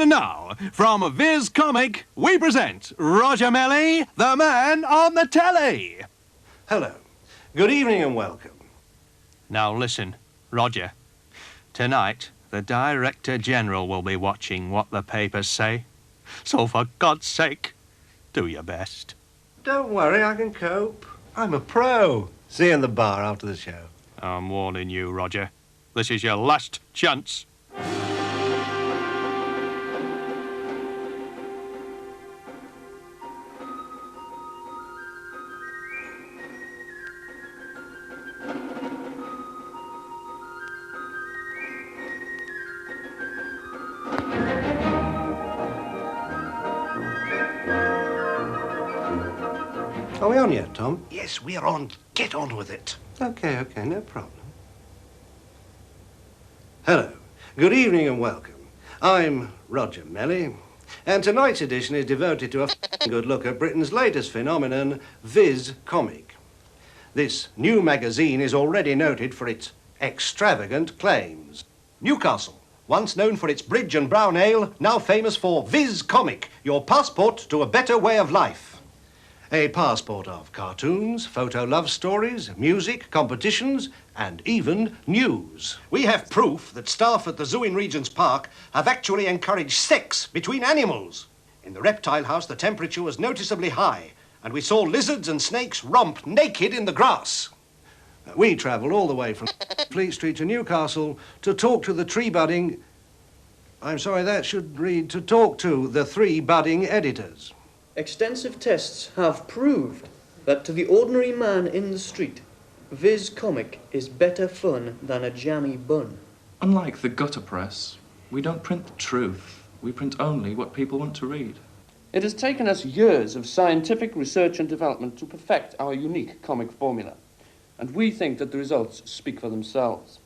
And now, from Viz Comic, we present Roger Melly, the man on the telly. Hello. Good evening and welcome. Now listen, Roger. Tonight, the Director General will be watching what the papers say. So for God's sake, do your best. Don't worry, I can cope. I'm a pro. See you in the bar after the show. I'm warning you, Roger. This is your last chance. Are we on yet, Tom? Yes, we're on. Get on with it. Okay, no problem. Hello. Good evening and welcome. I'm Roger Melly, and tonight's edition is devoted to a good look at Britain's latest phenomenon, Viz Comic. This new magazine is already noted for its extravagant claims. Newcastle, once known for its bridge and brown ale, now famous for Viz Comic, your passport to a better way of life. A passport of cartoons, photo love stories, music, competitions, and even news. We have proof that staff at the zoo in Regent's Park have actually encouraged sex between animals. In the reptile house, the temperature was noticeably high, and we saw lizards and snakes romp naked in the grass. We travelled all the way from Fleet Street to Newcastle to talk to the tree budding... I'm sorry, that should read to talk to the 3 budding editors. Extensive tests have proved that to the ordinary man in the street, Viz Comic is better fun than a jammy bun. Unlike the gutter press, we don't print the truth. We print only what people want to read. It has taken us years of scientific research and development to perfect our unique comic formula, and we think that the results speak for themselves.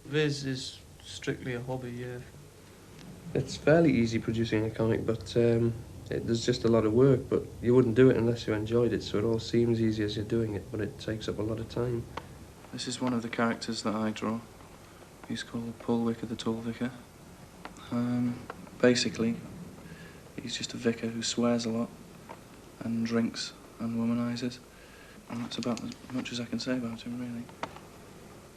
Viz is strictly a hobby, yeah. It's fairly easy producing a comic, but there's just a lot of work, but you wouldn't do it unless you enjoyed it, so it all seems easy as you're doing it, but it takes up a lot of time. This is one of the characters that I draw. He's called Paul Wicker the Tool Vicar. Basically, he's just a vicar who swears a lot and drinks and womanises, and that's about as much as I can say about him, really.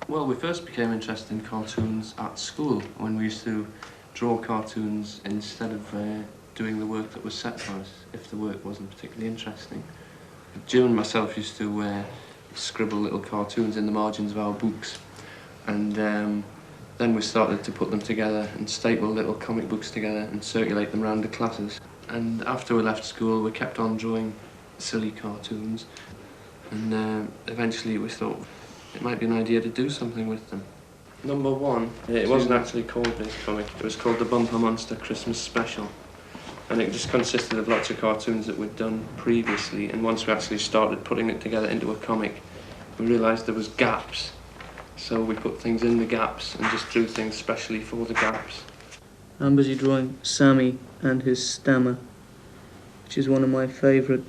Well, we first became interested in cartoons at school when we used to draw cartoons instead of doing the work that was set for us, if the work wasn't particularly interesting. Jim and myself used to scribble little cartoons in the margins of our books, and then we started to put them together and staple little comic books together and circulate them around the classes. And after we left school, we kept on drawing silly cartoons, and eventually we thought it might be an idea to do something with them. Number 1, it wasn't actually called Viz Comic, it was called the Bumper Monster Christmas Special. And it just consisted of lots of cartoons that we'd done previously, and once we actually started putting it together into a comic, we realised there was gaps. So we put things in the gaps and just drew things specially for the gaps. I'm busy drawing Sammy and his stammer, which is one of my favourite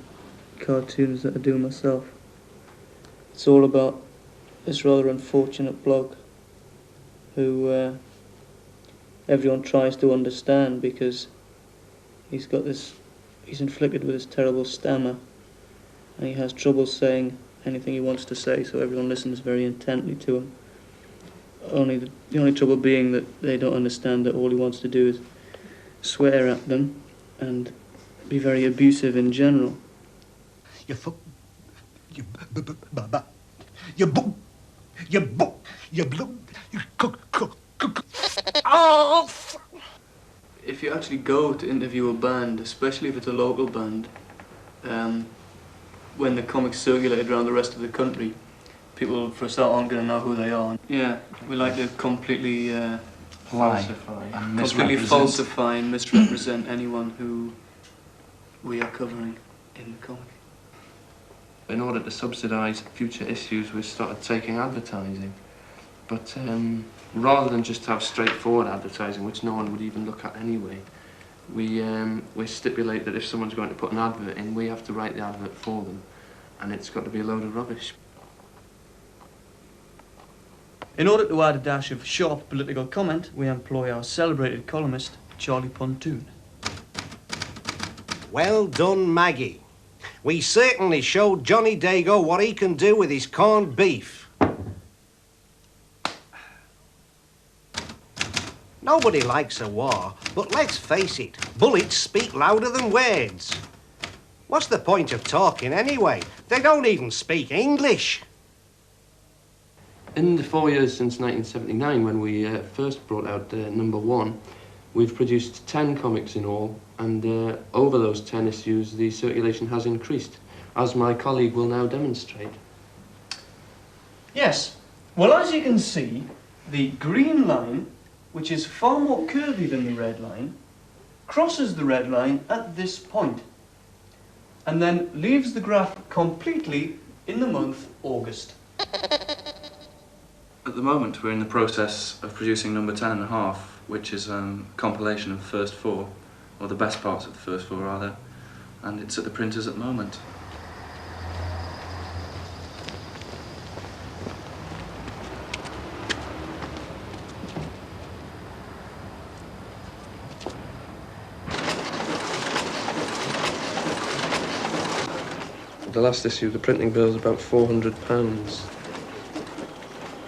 cartoons that I do myself. It's all about this rather unfortunate bloke who everyone tries to understand because he's inflicted with this terrible stammer, and he has trouble saying anything he wants to say, so everyone listens very intently to him. The only trouble being that they don't understand that all he wants to do is swear at them and be very abusive in general. if you actually go to interview a band, especially if it's a local band, when the comic's circulated around the rest of the country, people for a start aren't going to know who they are. Yeah, we like to completely falsify and misrepresent anyone who we are covering in the comic. In order to subsidise future issues, we started taking advertising. But rather than just have straightforward advertising, which no one would even look at anyway, we stipulate that if someone's going to put an advert in, we have to write the advert for them, and it's got to be a load of rubbish. In order to add a dash of sharp political comment, we employ our celebrated columnist, Charlie Pontoon. Well done, Maggie. We certainly showed Johnny Dago what he can do with his corned beef. Nobody likes a war, but let's face it, bullets speak louder than words. What's the point of talking anyway? They don't even speak English. In the 4 years since 1979, when we first brought out #1, we've produced 10 comics in all, and over those 10 issues, the circulation has increased, as my colleague will now demonstrate. Yes, well, as you can see, the green line, which is far more curvy than the red line, crosses the red line at this point, and then leaves the graph completely in the month August. At the moment, we're in the process of producing number 10.5, which is a compilation of the first 4, or the best parts of the first 4 rather, and it's at the printers at the moment. The last issue, the printing bill is about £400.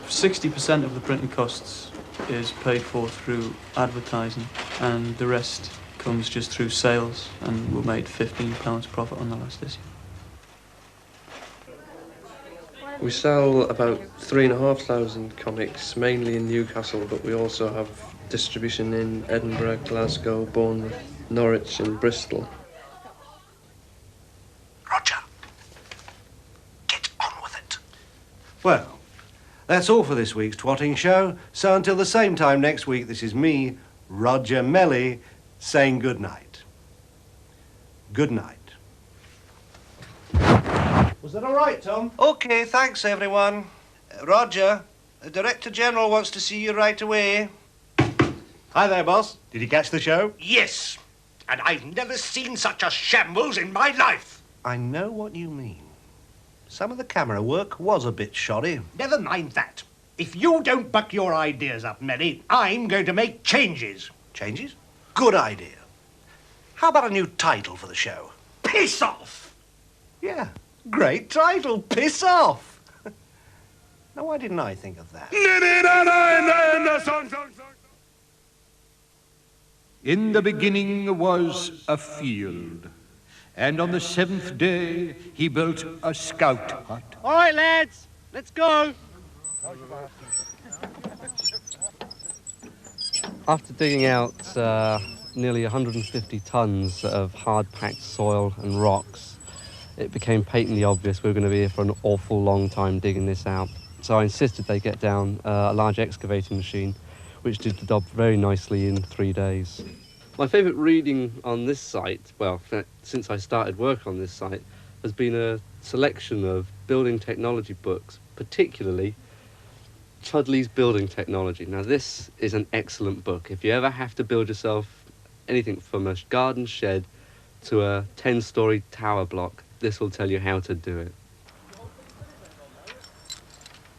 60% of the printing costs is paid for through advertising, and the rest comes just through sales, and we made £15 profit on the last issue. We sell about 3,500 comics, mainly in Newcastle, but we also have distribution in Edinburgh, Glasgow, Bournemouth, Norwich and Bristol. Roger, get on with it. Well, that's all for this week's Twatting Show. So until the same time next week, this is me, Roger Melly, saying good night. Good night. Was that all right, Tom? OK, thanks, everyone. Roger, the Director General wants to see you right away. Hi there, boss. Did you catch the show? Yes, and I've never seen such a shambles in my life. I know what you mean. Some of the camera work was a bit shoddy. Never mind that. If you don't buck your ideas up, Melly, I'm going to make changes. Changes? Good idea. How about a new title for the show? Piss off! Yeah, great title, Piss Off. Now, why didn't I think of that? In the beginning was a field, and on the 7th day he built a scout hut. All right, lads, let's go. After digging out nearly 150 tons of hard-packed soil and rocks, it became patently obvious we were going to be here for an awful long time digging this out. So I insisted they get down a large excavating machine, which did the job very nicely in 3 days. My favourite reading on this site, well, since I started work on this site, has been a selection of building technology books, particularly Chudley's Building Technology. Now, this is an excellent book. If you ever have to build yourself anything from a garden shed to a 10-storey tower block, this will tell you how to do it.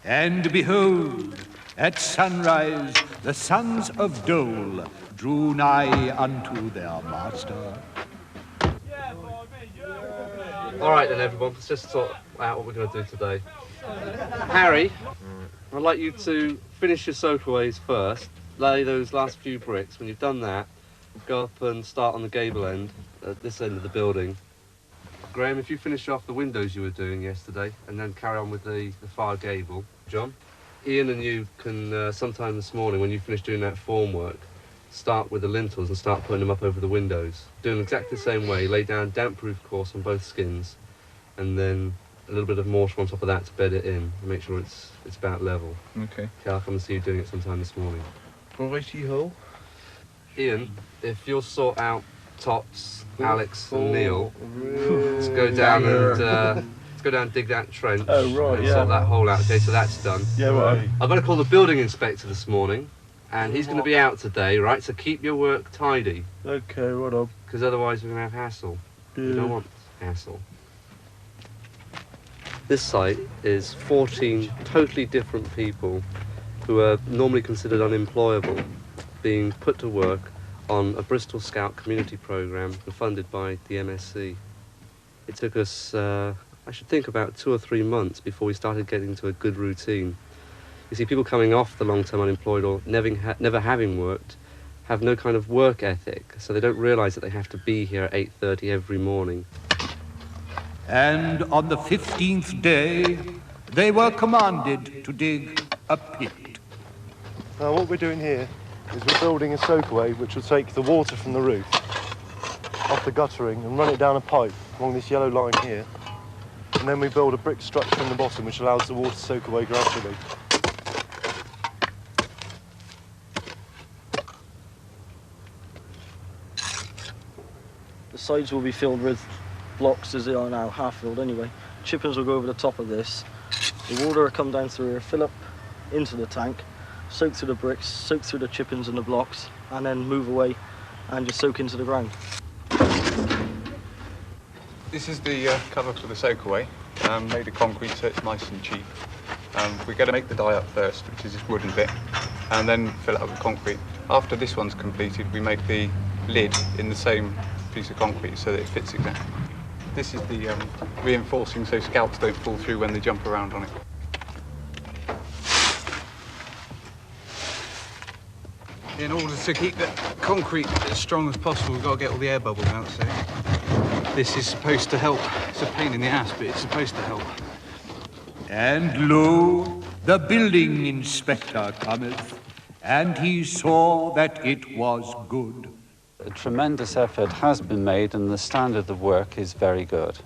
And behold, at sunrise, the sons of Dole drew nigh unto their master. All right then, everyone, let's just sort out what we're going to do today. Harry, I'd like you to finish your soakaways first, lay those last few bricks. When you've done that, go up and start on the gable end, at this end of the building. Graham, if you finish off the windows you were doing yesterday, and then carry on with the far gable. John, Ian and you can, sometime this morning, when you finish doing that formwork, start with the lintels and start putting them up over the windows. Doing exactly the same way, lay down damp-proof course on both skins, and then a little bit of mortar on top of that to bed it in and make sure it's about level. Okay. I'll come and see you doing it sometime this morning. Righty-ho. Ian, if you'll sort out Tots, Alex and Neil, let's go down and dig that trench and sort that hole out. Okay, so that's done. Yeah, right. I've got to call the building inspector this morning, and he's going to be out today, right? So keep your work tidy. Okay, right on. Because otherwise we're going to have hassle. Yeah. You don't want hassle. This site is 14 totally different people who are normally considered unemployable, being put to work on a Bristol Scout community programme funded by the MSc. It took us, I should think, about 2 or 3 months before we started getting into a good routine. You see, people coming off the long-term unemployed or never having worked have no kind of work ethic, so they don't realise that they have to be here at 8:30 every morning. And on the 15th day, they were commanded to dig a pit. Now what we're doing here is we're building a soakaway which will take the water from the roof off the guttering and run it down a pipe along this yellow line here. And then we build a brick structure in the bottom which allows the water to soak away gradually. The sides will be filled with blocks as they are now, half filled anyway. Chippings will go over the top of this. The water will come down through here, fill up into the tank, soak through the bricks, soak through the chippings and the blocks, and then move away and just soak into the ground. This is the cover for the soakaway, made of concrete so it's nice and cheap. We're going to make the die up first, which is this wooden bit, and then fill it up with concrete. After this one's completed, we make the lid in the same piece of concrete so that it fits exactly. This is the reinforcing so scouts don't fall through when they jump around on it. In order to keep the concrete as strong as possible, we've got to get all the air bubbles out, so this is supposed to help. It's a pain in the ass, but it's supposed to help. And lo, the building inspector cometh, and he saw that it was good. A tremendous effort has been made and the standard of work is very good.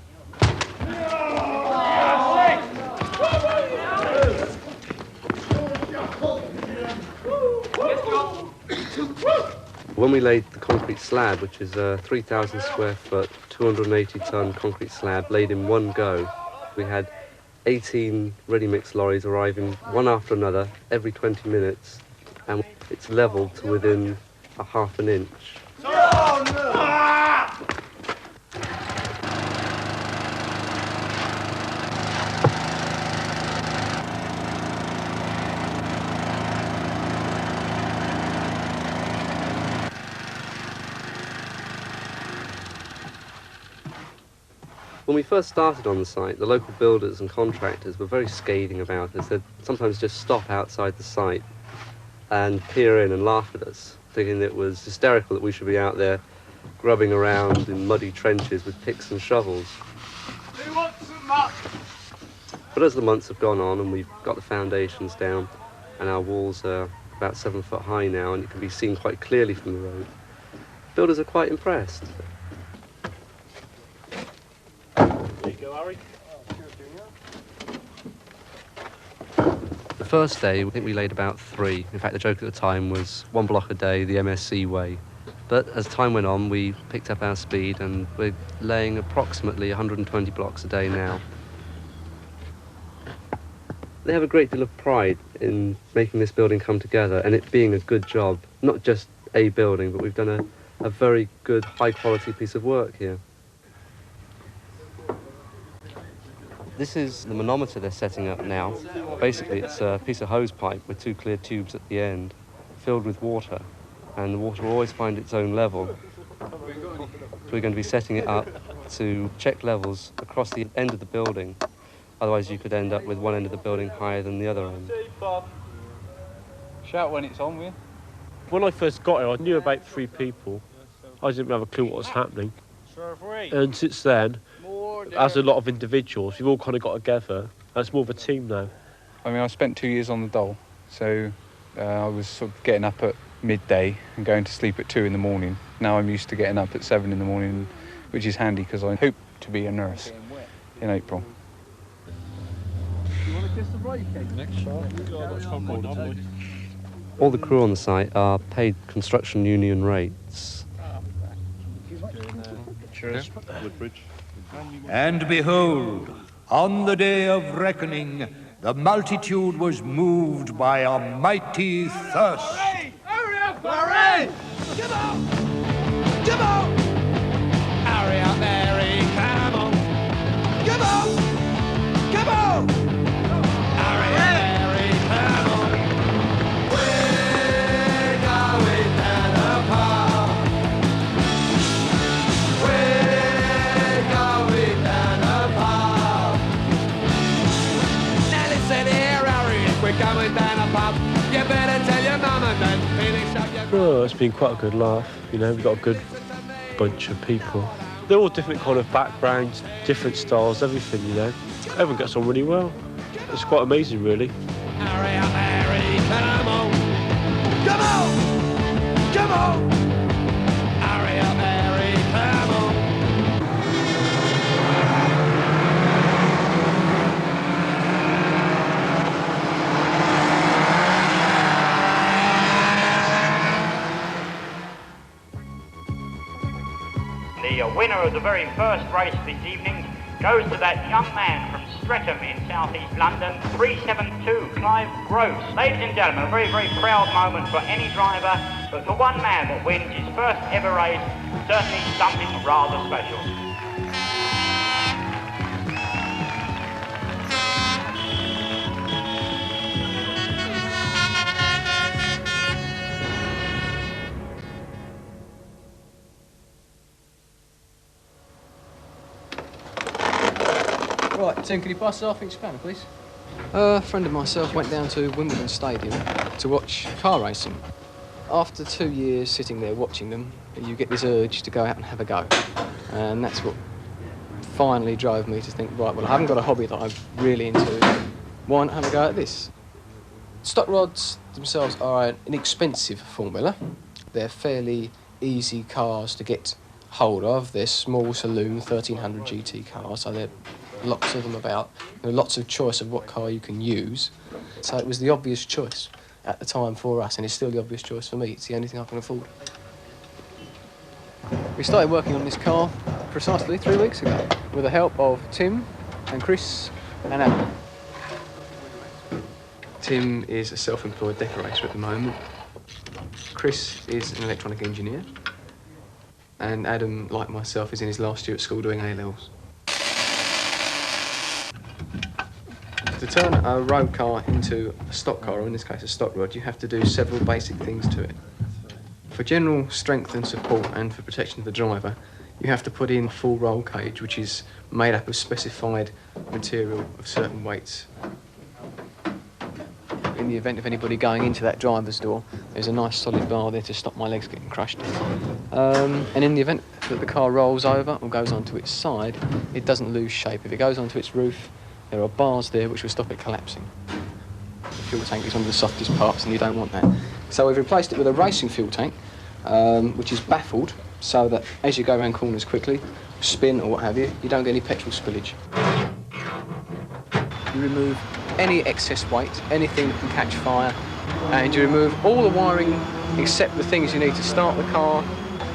When we laid the concrete slab, which is a 3,000 square foot, 280 ton concrete slab laid in one go, we had 18 ready-mix lorries arriving one after another every 20 minutes, and it's levelled to within a half an inch. When we first started on the site, the local builders and contractors were very scathing about us. They'd sometimes just stop outside the site and peer in and laugh at us, thinking that it was hysterical that we should be out there grubbing around in muddy trenches with picks and shovels. Who wants some muck? But as the months have gone on and we've got the foundations down and our walls are about 7 foot high now and it can be seen quite clearly from the road, builders are quite impressed. There you go, Harry. The first day, I think we laid about 3. In fact, the joke at the time was 1 block a day, the MSc way. But as time went on, we picked up our speed and we're laying approximately 120 blocks a day now. They have a great deal of pride in making this building come together and it being a good job. Not just a building, but we've done a very good, high-quality piece of work here. This is the manometer they're setting up now. Basically, it's a piece of hose pipe with 2 clear tubes at the end, filled with water, and the water will always find its own level. So we're going to be setting it up to check levels across the end of the building. Otherwise, you could end up with one end of the building higher than the other end. Shout when it's on, will you? When I first got here, I knew about 3 people. I didn't have a clue what was happening. And since then, as a lot of individuals, we've all kind of got together, and it's more of a team now. I mean, I spent 2 years on the dole, so I was sort of getting up at midday and going to sleep at 2 in the morning. Now I'm used to getting up at 7 in the morning, which is handy because I hope to be a nurse in April. All the crew on the site are paid construction union rates. And behold, on the day of reckoning, the multitude was moved by a mighty thirst. Hurry up, Harry! Come on! Come on! Hurry up, Harry! Come on! Come on! Come on! Hurry up, Harry! Come on! We're going down the path. We're going down the path. Now listen here, Harry. We're going down the path. You better tell your mum and then finish up your... Oh, it's been quite a good laugh, you know, we've got a good bunch of people. They're all different kind of backgrounds, different styles, everything, you know. Everyone gets on really well. It's quite amazing, really. Hurry up, Harry, come on! Come on! Come on! Hurry up, Harry, come on! The winner of the very first race this evening goes to that young man from Streatham in southeast London, 372 Clive Gross. Ladies and gentlemen, a very, very proud moment for any driver, but for one man that wins his first ever race, certainly something rather special. Right, Tim, can you pass it off each spanner, please? A friend of myself went down to Wimbledon Stadium to watch car racing. After 2 years sitting there watching them, you get this urge to go out and have a go. And that's what finally drove me to think, right, well, I haven't got a hobby that I'm really into. Why not have a go at this? Stock rods themselves are an inexpensive formula. They're fairly easy cars to get hold of. They're small saloon 1300 GT cars, so they're lots of them about. There are lots of choice of what car you can use. So it was the obvious choice at the time for us, and it's still the obvious choice for me. It's the only thing I can afford. We started working on this car precisely 3 weeks ago with the help of Tim and Chris and Adam. Tim is a self-employed decorator at the moment. Chris is an electronic engineer. And Adam, like myself, is in his last year at school doing A-levels. To turn a road car into a stock car, or in this case a stock rod, you have to do several basic things to it. For general strength and support and for protection of the driver, you have to put in full roll cage, which is made up of specified material of certain weights. In the event of anybody going into that driver's door, there's a nice solid bar there to stop my legs getting crushed. And in the event that the car rolls over or goes onto its side, it doesn't lose shape. If it goes onto its roof, there are bars there which will stop it collapsing. The fuel tank is one of the softest parts and you don't want that. So we've replaced it with a racing fuel tank, which is baffled, so that as you go around corners quickly, spin or what have you, you don't get any petrol spillage. You remove any excess weight, anything that can catch fire, and you remove all the wiring except the things you need to start the car,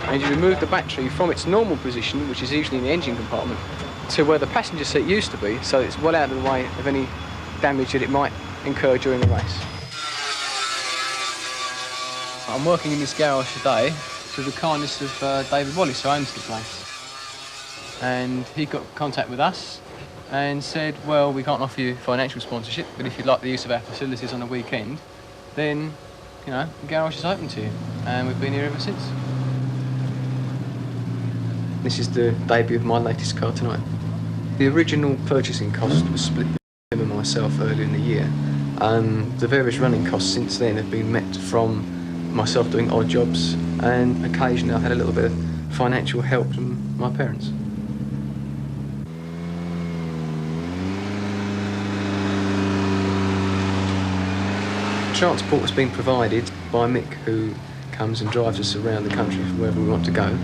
and you remove the battery from its normal position, which is usually in the engine compartment, to where the passenger seat used to be, so it's well out of the way of any damage that it might incur during the race. I'm working in this garage today through the kindness of David Wallace, who owns the place. And he got in contact with us and said, well, we can't offer you financial sponsorship, but if you'd like the use of our facilities on a weekend, then, you know, the garage is open to you. And we've been here ever since. This is the debut of my latest car tonight. The original purchasing cost was split between him and myself earlier in the year. The various running costs since then have been met from myself doing odd jobs, and occasionally I've had a little bit of financial help from my parents. Transport has been provided by Mick, who comes and drives us around the country wherever we want to go.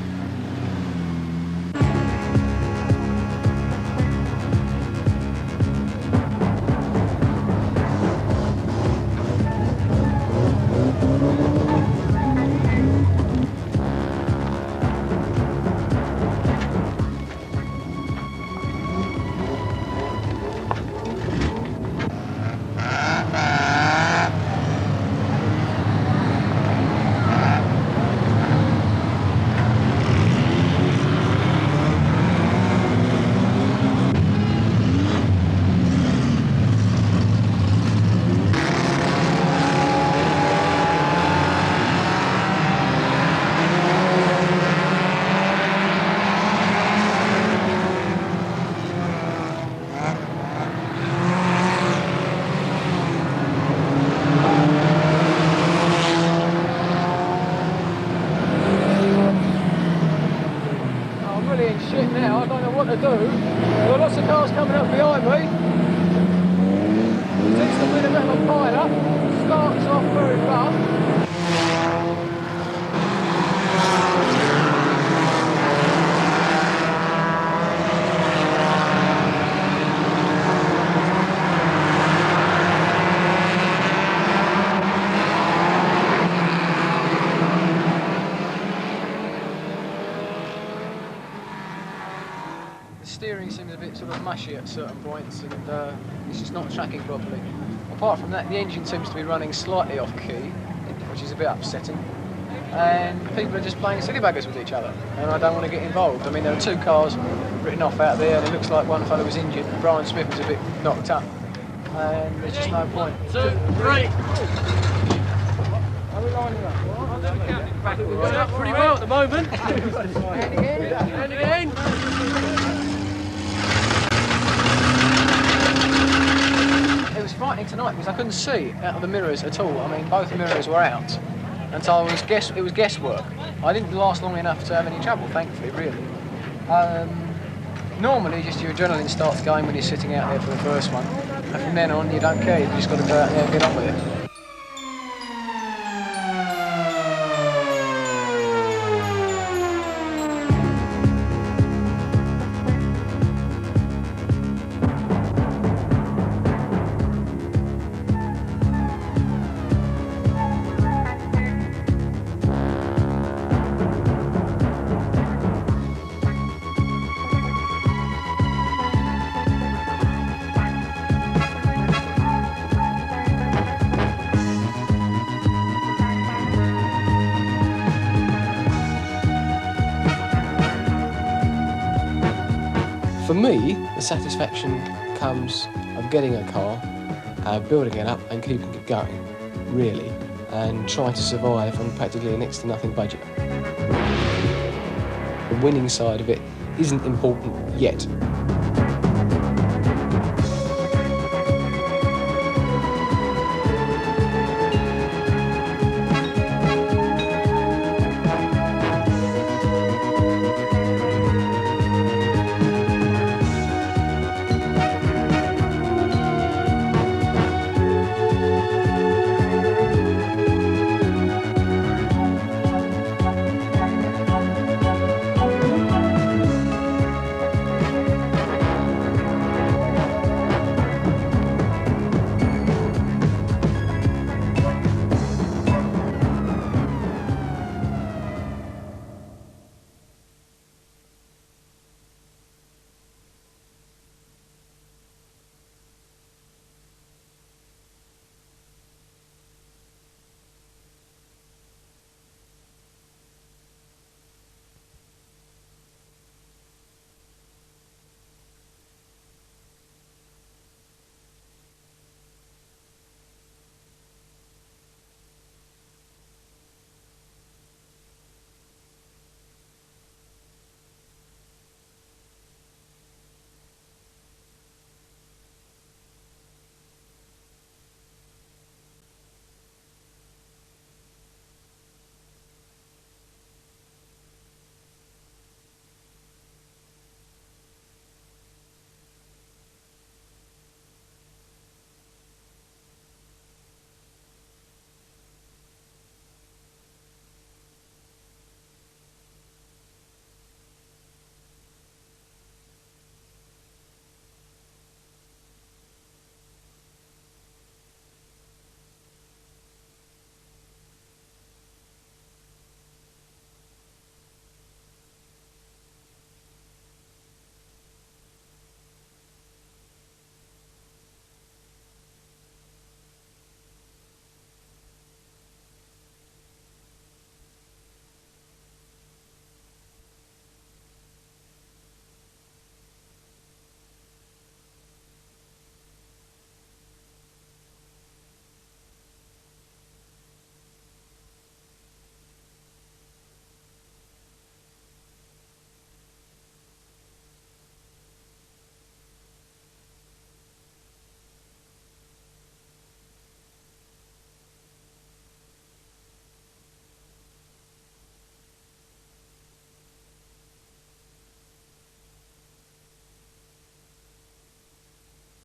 Shit now, I don't know what to do. There are lots of cars coming up behind me. It seems to be a bit of a pile-up. Starts off very rough. Steering seems a bit sort of mushy at certain points, and it's just not tracking properly. Apart from that, the engine seems to be running slightly off key, which is a bit upsetting. And people are just playing silly buggers with each other, and I don't want to get involved. I mean, there are 2 cars written off out there, and it looks like one fellow was injured, and Brian Smith was a bit knocked up, and there's just no point. 2, 3. Are we lining up? We're up pretty well at the moment. And again. And again. It was frightening tonight because I couldn't see out of the mirrors at all. I mean, both mirrors were out, and so it was guesswork. I didn't last long enough to have any trouble, thankfully, really. Normally, just your adrenaline starts going when you're sitting out there for the first one, and from then on, you don't care. You've just got to go out there and get on with it. For me, the satisfaction comes of getting a car, building it up and keeping it going, really, and trying to survive on practically a next to nothing budget. The winning side of it isn't important yet.